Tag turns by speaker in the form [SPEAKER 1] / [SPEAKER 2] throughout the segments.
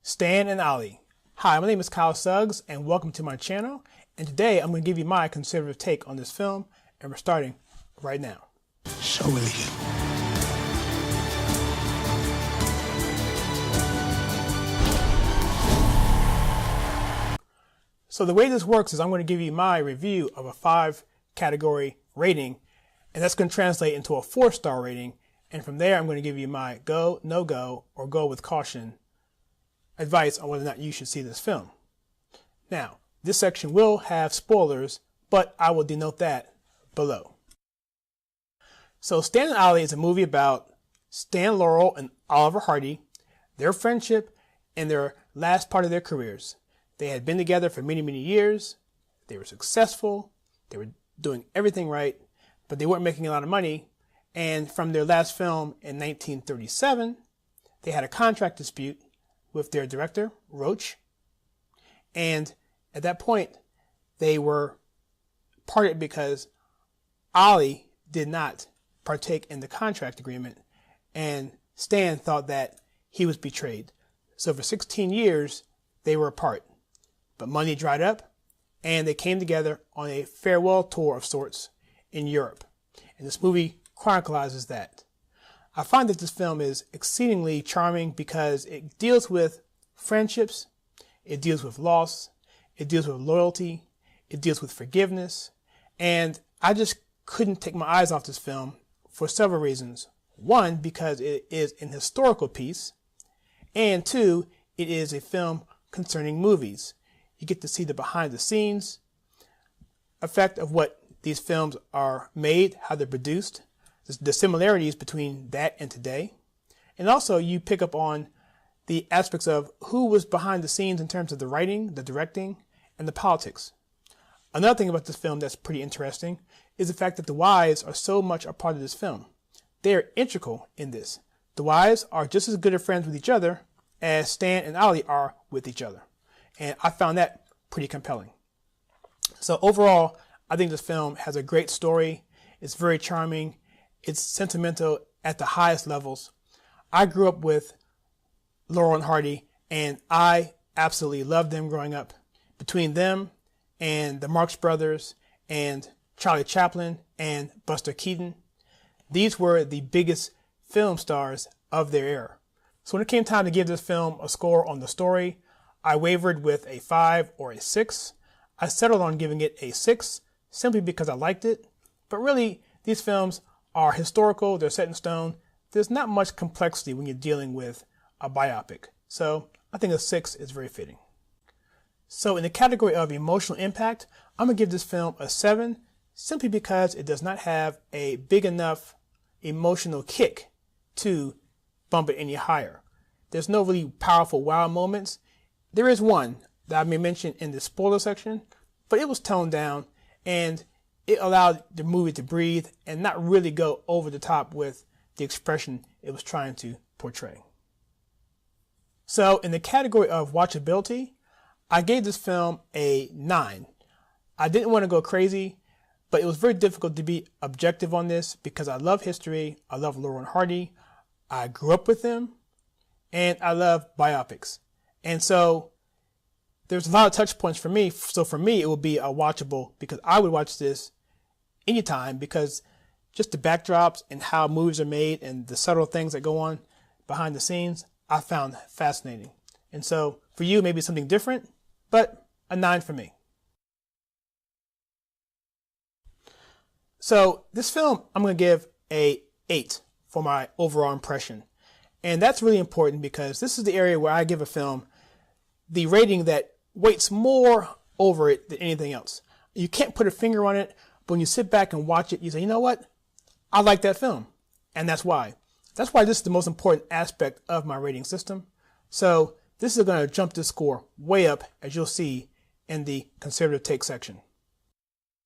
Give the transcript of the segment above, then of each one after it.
[SPEAKER 1] Stan and Ollie. Hi, my name is Kyle Suggs, and welcome to my channel. And today I'm going to give you my conservative take on this film, and we're starting right now.
[SPEAKER 2] So will you.
[SPEAKER 1] So the way this works is I'm going to give you my review of a 5-category rating, and that's going to translate into a 4-star rating. And from there, I'm going to give you my go, no go, or go with caution advice on whether or not you should see this film. Now, this section will have spoilers, but I will denote that below. So Stan and Ollie is a movie about Stan Laurel and Oliver Hardy, their friendship, and their last part of their careers. They had been together for many, many years. They were successful. They were doing everything right, but they weren't making a lot of money. And from their last film in 1937, they had a contract dispute with their director, Roach. And at that point, they were parted because Ollie did not partake in the contract agreement, and Stan thought that he was betrayed. So for 16 years, they were apart. But money dried up, and they came together on a farewell tour of sorts in Europe. And this movie chronicles that. I find that this film is exceedingly charming because it deals with friendships, it deals with loss, it deals with loyalty, it deals with forgiveness, and I just couldn't take my eyes off this film for several reasons. One, because it is an historical piece, and two, it is a film concerning movies. You get to see the behind the scenes effect of what these films are made, how they're produced, the similarities between that and today. And also you pick up on the aspects of who was behind the scenes in terms of the writing, the directing, and the politics. Another thing about this film that's pretty interesting is the fact that the wives are so much a part of this film. They are integral in this. The wives are just as good of friends with each other as Stan and Ollie are with each other. And I found that pretty compelling. So overall, I think this film has a great story. It's very charming. It's sentimental at the highest levels. I grew up with Laurel and Hardy, and I absolutely loved them growing up. Between them and the Marx Brothers and Charlie Chaplin and Buster Keaton, these were the biggest film stars of their era. So when it came time to give this film a score on the story, I wavered with a 5 or a 6. I settled on giving it a 6 simply because I liked it. But really, these films are historical, they're set in stone. There's not much complexity when you're dealing with a biopic. So I think a 6 is very fitting. So in the category of emotional impact, I'm going to give this film a 7 simply because it does not have a big enough emotional kick to bump it any higher. There's no really powerful wow moments. There is one that I may mention in the spoiler section, but it was toned down and it allowed the movie to breathe and not really go over the top with the expression it was trying to portray. So in the category of watchability, I gave this film a 9. I didn't want to go crazy, but it was very difficult to be objective on this because I love history, I love Laurel and Hardy, I grew up with them, and I love biopics. And so there's a lot of touch points for me. So for me, it would be a watchable because I would watch this anytime because just the backdrops and how movies are made and the subtle things that go on behind the scenes, I found fascinating. And so for you, maybe something different, but a 9 for me. So this film, I'm going to give a 8 for my overall impression. And that's really important because this is the area where I give a film the rating that weights more over it than anything else. You can't put a finger on it, but when you sit back and watch it, you say, you know what? I like that film. And that's why. That's why this is the most important aspect of my rating system. So this is going to jump this score way up, as you'll see in the conservative take section.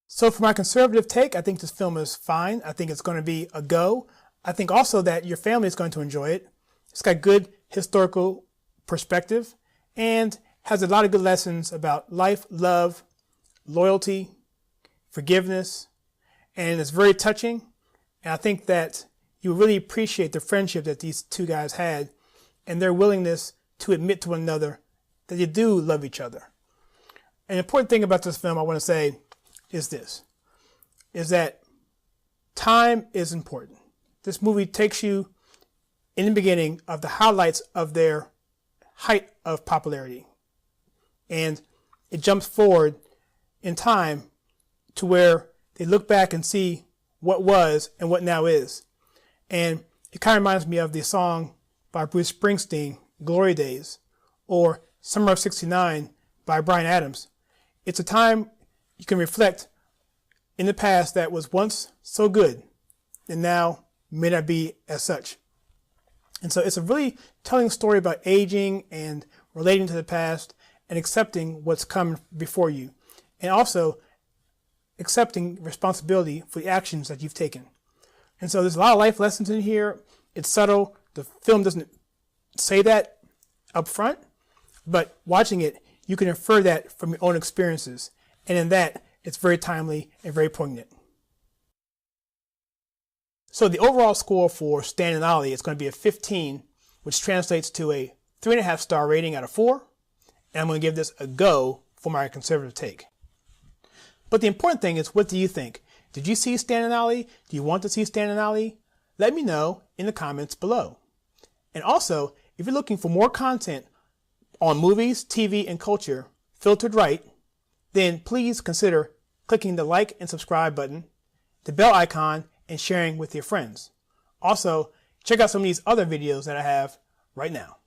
[SPEAKER 1] So for my conservative take, I think this film is fine. I think it's going to be a go. I think also that your family is going to enjoy it. It's got good historical perspective and has a lot of good lessons about life, love, loyalty, forgiveness, and it's very touching. And I think that you really appreciate the friendship that these two guys had and their willingness to admit to one another that you do love each other. An important thing about this film I want to say is this, is that time is important. This movie takes you in the beginning of the highlights of their height of popularity. And it jumps forward in time to where they look back and see what was and what now is. And it kind of reminds me of the song by Bruce Springsteen, Glory Days, or Summer of '69 by Bryan Adams. It's a time you can reflect in the past that was once so good and now may not be as such. And so it's a really telling story about aging and relating to the past and accepting what's come before you, and also accepting responsibility for the actions that you've taken. And so there's a lot of life lessons in here. It's subtle. The film doesn't say that up front, but watching it, you can infer that from your own experiences. And in that, it's very timely and very poignant. So the overall score for Stan and Ollie is going to be a 15, which translates to a 3.5 star rating out of 4. And I'm going to give this a go for my conservative take. But the important thing is, what do you think? Did you see Stan and Ollie? Do you want to see Stan and Ollie? Let me know in the comments below. And also, if you're looking for more content on movies, TV, and culture filtered right, then please consider clicking the like and subscribe button, the bell icon, and sharing with your friends. Also, check out some of these other videos that I have right now.